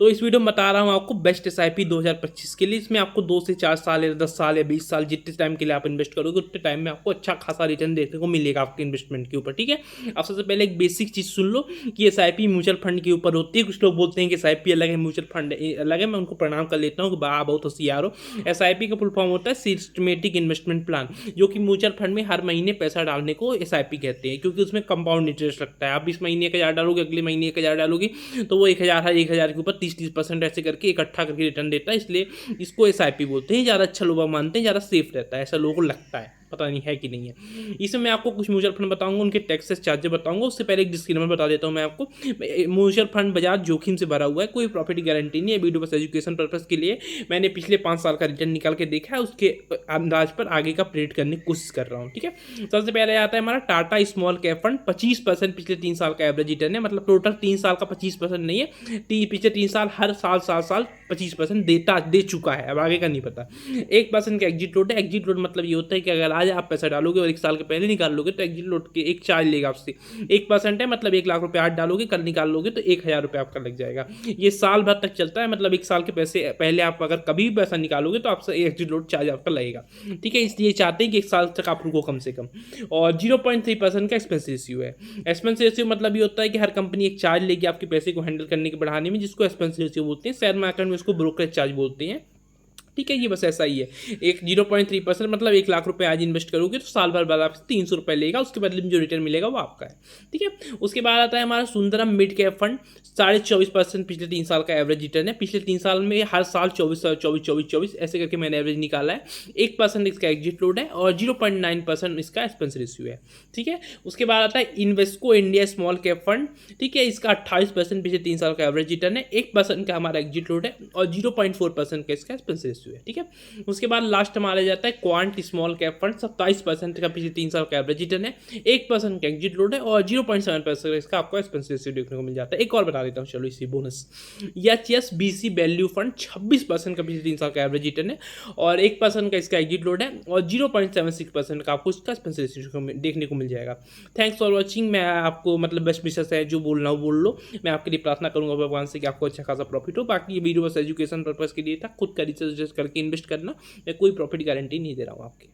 तो इस वीडियो में बता रहा हूँ आपको बेस्ट SIP 2025 के लिए। इसमें आपको 2 से 4 साल या 10 साल या 20 साल जितने टाइम के लिए आप इन्वेस्ट करोगे उतने टाइम में आपको अच्छा खासा रिटर्न देखने को मिलेगा आपके इन्वेस्टमेंट के ऊपर। ठीक है, आप सबसे पहले एक बेसिक चीज़ सुन लो कि SIP म्यूचुअल फंड के ऊपर होती है। कुछ लोग बोलते हैं कि SIP अलग है, म्यूचुअल फंड अलग है। मैं उनको प्रणाम कर लेता हूँ कि बा बहुत होशियार हो। SIP का फुल फॉर्म होता है सिस्टमेटिक इन्वेस्टमेंट प्लान, जो कि म्यूचुअल फंड में हर महीने पैसा डालने को SIP कहते हैं, क्योंकि उसमें कंपाउंड इंटरेस्ट लगता है। आप इस महीने 1,000 डालोगे, अगले महीने 1,000 डालोगे, तो वो 1,000 के ऊपर 30% ऐसे करके इकट्ठा करके रिटर्न देता है। इसलिए इसको SIP बोलते हैं। ज़्यादा अच्छा लोग मानते हैं, ज़्यादा सेफ रहता है, ऐसा लोगों को लगता है, पता नहीं है कि नहीं है। इसमें मैं आपको कुछ म्यूचुअल फंड बताऊंगा, उनके टैक्सेस चार्जेस बताऊंगा। उससे पहले एक डिस्क्लेमर बता देता हूं मैं आपको। म्यूचुअल फंड बाजार जोखिम से भरा हुआ है, कोई प्रॉफिट की गारंटी नहीं है। वीडियो बस एजुकेशन पर्पस के लिए मैंने पिछले 5 साल का रिटर्न निकाल के देखा है, उसके अंदाज पर आगे का प्रेडिक्ट करने की कोशिश कर रहा हूँ। ठीक है, सबसे पहले आता है हमारा टाटा स्मॉल कैप फंड। 25% पिछले 3 साल का एवरेज रिटर्न है। मतलब टोटल 3 साल का 25% नहीं है, पिछले 3 साल हर साल 25% दे चुका है। अब आगे का नहीं पता। 1% का एग्जिट लोड है। एग्जिट लोड मतलब ये होता है कि अगर आज आप पैसा डालोगे और 1 साल के पहले निकाल लोगे तो एग्जिट लोड के एक चार्ज लेगा आपसे। 1% है, मतलब 1 लाख रुपए आज डालोगे, कल निकाल लोगे तो 1,000 रुपये आपका लग जाएगा। ये साल भर तक चलता है। मतलब 1 साल के पैसे पहले आप अगर कभी भी पैसा निकालोगे तो आपसे एग्जिट लोड चार्ज आपका लगेगा। ठीक है, इसलिए चाहते हैं कि 1 साल तक आप रुको कम से कम। और 0.3% का एक्सपेंस रेशियो है। एक्सपेंस रेशियो मतलब ये होता है कि हर कंपनी एक चार्ज लेगी आपके पैसे को हैंडल करने के बढ़ाने में, जिसको एक्सपेंस रेशियो बोलते हैं। शेयर मार्केट में उसको ब्रोकरेज चार्ज बोलते हैं। ठीक है, ये बस ऐसा ही है। एक 0.3% मतलब 1 लाख रुपए आज इन्वेस्ट करोगे तो साल भर बाद आपसे 300 रुपये लेगा, उसके बदले में जो रिटर्न मिलेगा वो आपका है। ठीक है, उसके बाद आता है हमारा सुंदरम मिड कैप फंड। 24.5% पिछले 3 साल का एवरेज रिटर्न है। पिछले 3 साल में हर साल 24 ऐसे करके मैंने एवरेज निकाला है। 1% इसका एग्जिट लोड है और 0.9% इसका एक्सपेंस रेशियो है। ठीक है, उसके बाद आता है Invesco India small cap fund. ठीक है, इसका 28% पिछले 3 साल का एवरेज रिटर्न है। 1% का हमारा एग्जिट लोड है और 0.4% का इसका एक्सपेंस रेशियो है। ठीक है, उसके बाद लास्ट हमारा जाता है क्वांट स्मॉल कैप फंड। 27% का पिछले 3 साल का एवरेज रिटर्न है। 1% का एग्जिट लोड है और 0.7% इसका आपको एक्सपेंस रेशियो देखने को मिल जाता है। एक और बता देता हूँ, चलो इसी बोनस। HSBC वैल्यू फंड 26% का पिछले 3 साल का एवरेज रिटर्न है और 1% का इसका एग्जिट लोड है और 0.76% का आपको इसका एक्सपेंस रेशियो देखने को मिल जाएगा। Thanks for watching. मैं आपको मतलब बेस्ट विशेष है, जो बोलना हो बोल लो। मैं आपके लिए प्रार्थना करूंगा भगवान से कि आपको अच्छा खासा प्रॉफिट हो। बाकी ये वीडियो बस एजुकेशन पर्पस के लिए था, खुद का रिसर्च करके इन्वेस्ट करना। मैं कोई प्रॉफिट गारंटी नहीं दे रहा हूँ आपकी।